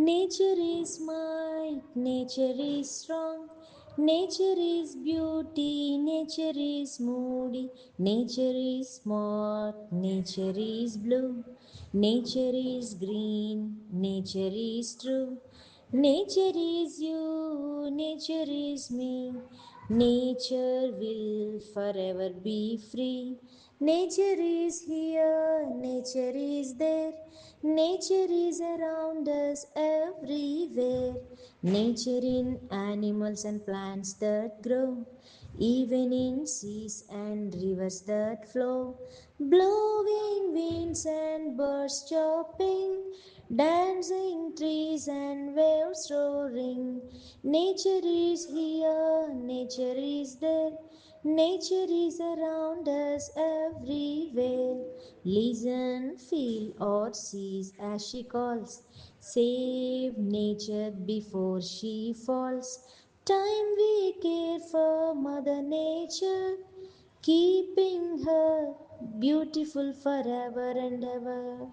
Nature is might, nature is strong, nature is beauty, nature is moody, nature is smart, nature is blue, nature is green, nature is true, nature is you, nature is me, nature will forever be free. Nature is here, nature is there, nature is around us everywhere. Nature in animals and plants that grow, even in seas and rivers that flow. Blowing winds and birds chirping, dancing trees and waves roaring. Nature is here, nature is there, nature is around us everywhere. Listen, feel, or seize as she calls. Save nature before she falls. Time we care for Mother Nature, keeping her beautiful forever and ever.